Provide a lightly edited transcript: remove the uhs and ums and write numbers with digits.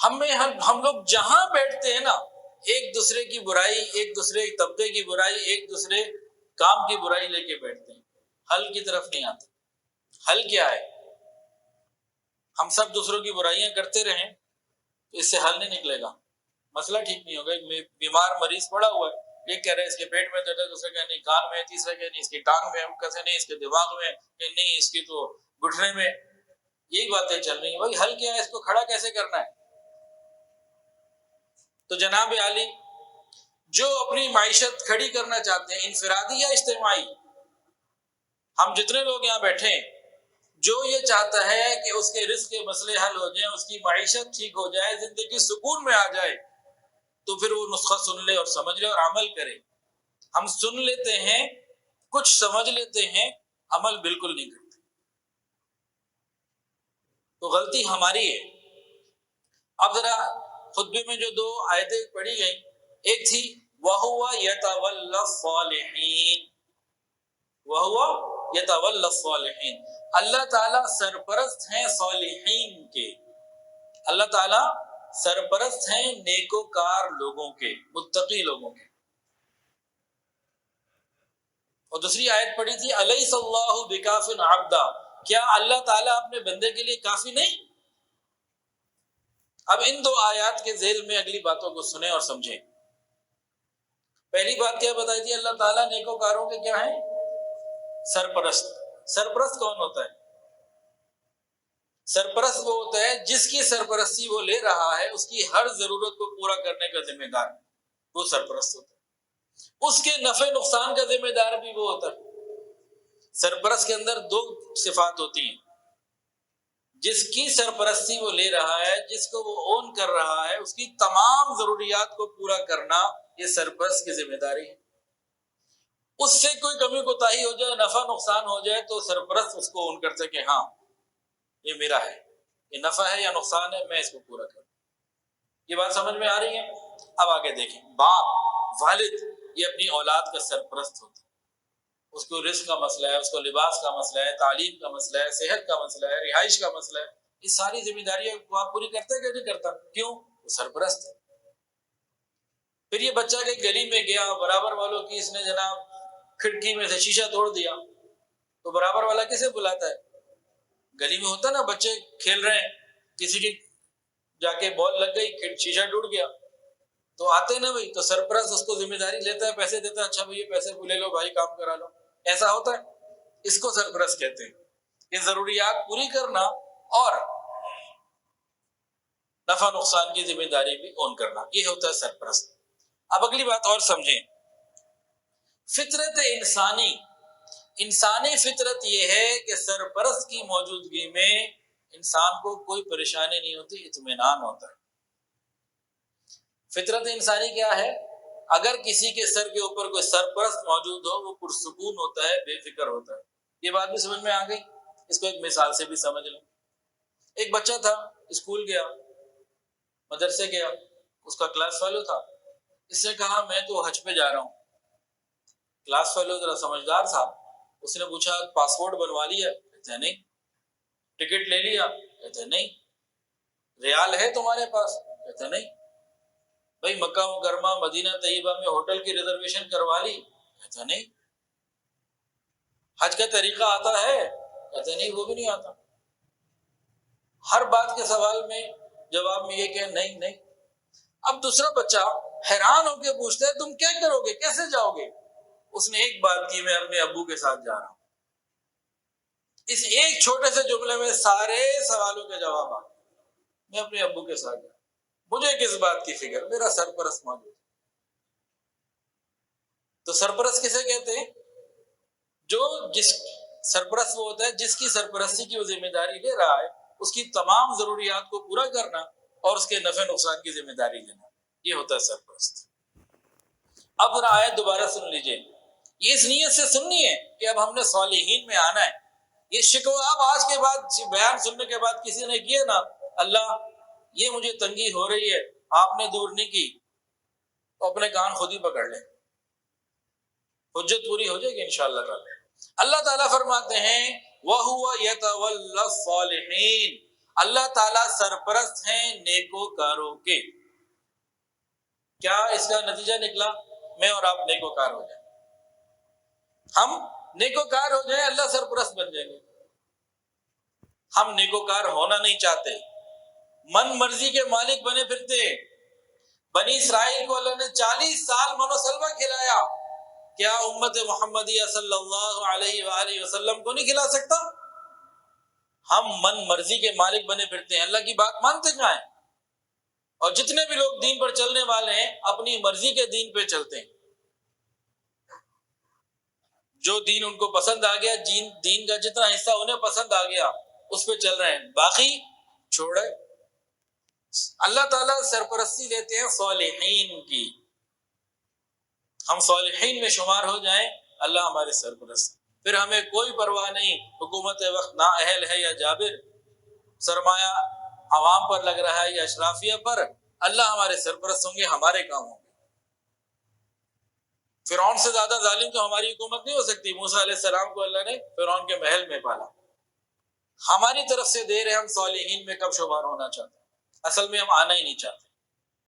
ہم لوگ جہاں بیٹھتے ہیں نا، ایک دوسرے کی برائی، ایک دوسرے طبقے کی برائی، ایک دوسرے کام کی برائی لے کے بیٹھتے ہیں، حل کی طرف نہیں آتے۔ حل کیا ہے؟ ہم سب دوسروں کی برائیاں کرتے رہیں تو اس سے حل نہیں نکلے گا، مسئلہ ٹھیک نہیں ہوگا۔ بیمار مریض پڑا ہوا ہے، ایک کہہ رہے ہیں اس کے پیٹ میں درد ہے، دوسرے کہہ نہیں کان میں ہے، تیسرا کہہ نہیں اس کی ٹانگ میں ہے، کیسے نہیں اس کے دماغ میں ہے، کہ نہیں اس کی تو گھٹنے میں، یہی باتیں چل رہی ہیں۔ بھائی حل کیا ہے؟ اس کو کھڑا کیسے کرنا ہے؟ تو جناب عالی جو اپنی معیشت کھڑی کرنا چاہتے ہیں، انفرادی یا اجتماعی، ہم جتنے لوگ یہاں بیٹھے ہیں، جو یہ چاہتا ہے کہ اس کے رزق کے مسئلے حل ہو جائیں، اس کی معیشت ٹھیک ہو جائے، زندگی سکون میں آ جائے، تو پھر وہ نسخہ سن لے اور سمجھ لے اور عمل کرے۔ ہم سن لیتے ہیں، کچھ سمجھ لیتے ہیں، عمل بالکل نہیں کرتے، تو غلطی ہماری ہے۔ اب ذرا خطبے میں جو دو آیتیں پڑھی گئیں، ایک تھی وَهُوَ يَتَوَلَّى الصَّالِحِينَ، وَهُوَ يَتَوَلَّى الصَّالِحِينَ، اللہ تعالیٰ سرپرست ہیں صالحین کے، اللہ تعالیٰ سرپرست ہیں نیکوکار لوگوں کے، متقی لوگوں کے۔ اور دوسری آیت پڑھی تھی أَلَيْسَ اللَّهُ بِكَافٍ عَبْدًا، کیا اللہ تعالیٰ اپنے بندے کے لیے کافی نہیں؟ اب ان دو آیات کے ذیل میں اگلی باتوں کو سنیں اور سمجھیں۔ پہلی بات کیا بتائی تھی؟ اللہ تعالیٰ نیکوکاروں کے کیا ہیں؟ سرپرست۔ سرپرست کون ہوتا ہے؟ سرپرست وہ ہوتا ہے جس کی سرپرستی وہ لے رہا ہے، اس کی ہر ضرورت کو پورا کرنے کا ذمہ دار، وہ سرپرست ہوتا ہے۔ اس کے نفع نقصان کا ذمہ دار بھی وہ ہوتا ہے۔ سرپرست کے اندر دو صفات ہوتی ہیں، جس کی سرپرستی وہ لے رہا ہے، جس کو وہ اون کر رہا ہے، اس کی تمام ضروریات کو پورا کرنا یہ سرپرست کی ذمہ داری ہے۔ اس سے کوئی کمی کوتاہی ہو جائے، نفع نقصان ہو جائے، تو سرپرست اس کو اون کرتے کہ ہاں یہ میرا ہے، یہ نفع ہے یا نقصان ہے، میں اس کو پورا کروں۔ یہ بات سمجھ میں آ رہی ہے؟ اب آگے دیکھیں، باپ والد یہ اپنی اولاد کا سرپرست ہوتا ہے، اس کو رزق کا مسئلہ ہے، اس کو لباس کا مسئلہ ہے، تعلیم کا مسئلہ ہے، صحت کا مسئلہ ہے، رہائش کا مسئلہ ہے، یہ ساری ذمہ داریاں کو آپ پوری کرتے کہ نہیں کرتا؟ کیوں؟ وہ سرپرست ہے۔ پھر یہ بچہ کہ گلی میں گیا، برابر والوں کی اس نے جناب کھڑکی میں سے شیشہ توڑ دیا، تو برابر والا کسے بلاتا ہے؟ گلی میں ہوتا نا، بچے کھیل رہے ہیں، کسی کی جا کے بال لگ گئی، شیشہ ٹوٹ گیا، تو آتے نا بھائی، تو سرپرست اس کو ذمہ داری لیتا ہے، پیسے دیتا ہے، اچھا بھائی یہ پیسے لے لو بھائی، کام کرا لو، ایسا ہوتا ہے۔ اس کو سرپرست کہتے ہیں، یہ ضروریات پوری کرنا اور نفع نقصان کی ذمہ داری بھی اون کرنا، یہ ہوتا ہے سرپرست۔ اب اگلی بات اور سمجھیں، فطرت انسانی فطرت یہ ہے کہ سرپرست کی موجودگی میں انسان کو کوئی پریشانی نہیں ہوتی، اطمینان ہوتا ہے۔ فطرت انسانی کیا ہے؟ اگر کسی کے سر کے اوپر کوئی سرپرست موجود ہو، وہ پرسکون ہوتا ہے، بے فکر ہوتا ہے۔ یہ بات بھی سمجھ میں آ گئی؟ اس کو ایک مثال سے بھی سمجھ لیں۔ ایک بچہ تھا، اسکول گیا، مدرسے گیا، اس کا کلاس فیلو تھا، اس نے کہا میں تو حج پہ جا رہا ہوں۔ کلاس فیلو ذرا سمجھدار تھا، اس نے پوچھا پاسپورٹ بنوا لیا؟ کہتے نہیں۔ ٹکٹ لے لیا؟ کہتے نہیں۔ ریال ہے تمہارے پاس؟ کہتے نہیں۔ بھائی مکہ مکرمہ مدینہ طیبہ میں ہوٹل کی ریزرویشن کروا لی؟ کہتے نہیں۔ حج کا طریقہ آتا ہے؟ کہتے نہیں، وہ بھی نہیں آتا۔ ہر بات کے سوال میں جواب میں یہ کہ نہیں نہیں۔ اب دوسرا بچہ حیران ہو کے پوچھتا ہے تم کیا کرو گے، کیسے جاؤ گے؟ اس نے ایک بات کی، میں اپنے ابو کے ساتھ جا رہا ہوں۔ اس ایک چھوٹے سے جملے میں سارے سوالوں کے جواب آ گئے۔ میں اپنے ابو کے ساتھ جا رہا ہوں، مجھے کس بات کی فکر، میرا سرپرست موجود۔ تو سرپرست کسے کہتے ہیں؟ جس سرپرست وہ ہوتا ہے جس کی سرپرستی کی وہ ذمہ داری لے رہا ہے، اس کی تمام ضروریات کو پورا کرنا اور اس کے نفع نقصان کی ذمہ داری لینا، یہ ہوتا ہے سرپرست۔ اب ذرا آیت دوبارہ سن لیجئے، یہ اس نیت سے سننی ہے کہ اب ہم نے صالحین میں آنا ہے۔ یہ شکوہ اب آج کے بعد بیان سننے کے بعد کسی نے کیے نا، اللہ یہ مجھے تنگی ہو رہی ہے، آپ نے دور نہیں کی، تو اپنے کان خود ہی پکڑ لیں، حجت پوری ہو جائے گی انشاءاللہ تعالی۔ اللہ تعالیٰ فرماتے ہیں وَهُوَ يَتَوَلَّى الصَّالِحِينَ، اللہ تعالیٰ سرپرست ہیں نیکوکاروں کے. کیا اس کا نتیجہ نکلا؟ میں اور آپ نیکوکار ہو جائیں. ہم نیکوکار ہو جائیں، اللہ سرپرست بن جائیں گے. ہم نیکوکار ہونا نہیں چاہتے، من مرضی کے مالک بنے پھرتے. بنی اسرائیل کو اللہ نے 40 سال منو سلوہ کھلایا، کیا امت محمدیہ صلی اللہ علیہ وآلہ وسلم کو نہیں کھلا سکتا؟ ہم من مرضی کے مالک بنے پھرتے ہیں، اللہ کی بات مانتے کہاں ہیں؟ اور جتنے بھی لوگ دین پر چلنے والے ہیں اپنی مرضی کے دین پہ چلتے ہیں. جو دین ان کو پسند آ گیا، دین کا جتنا حصہ انہیں پسند آ گیا اس پہ چل رہے ہیں، باقی چھوڑے. اللہ تعالیٰ سرپرستی دیتے ہیں صالحین کی. ہم صالحین میں شمار ہو جائیں، اللہ ہمارے سرپرست. پھر ہمیں کوئی پرواہ نہیں حکومت وقت نااہل ہے یا جابر، سرمایہ عوام پر لگ رہا ہے یا اشرافیہ پر، اللہ ہمارے سرپرست ہوں گے، ہمارے کام ہوں گے. فرعون سے زیادہ ظالم تو ہماری حکومت نہیں ہو سکتی. موسیٰ علیہ السلام کو اللہ نے فرعون کے محل میں پالا. ہماری طرف سے دیر ہے، ہم صالحین میں کب شمار ہونا چاہتے ہیں؟ اصل میں ہم آنا ہی نہیں چاہتے.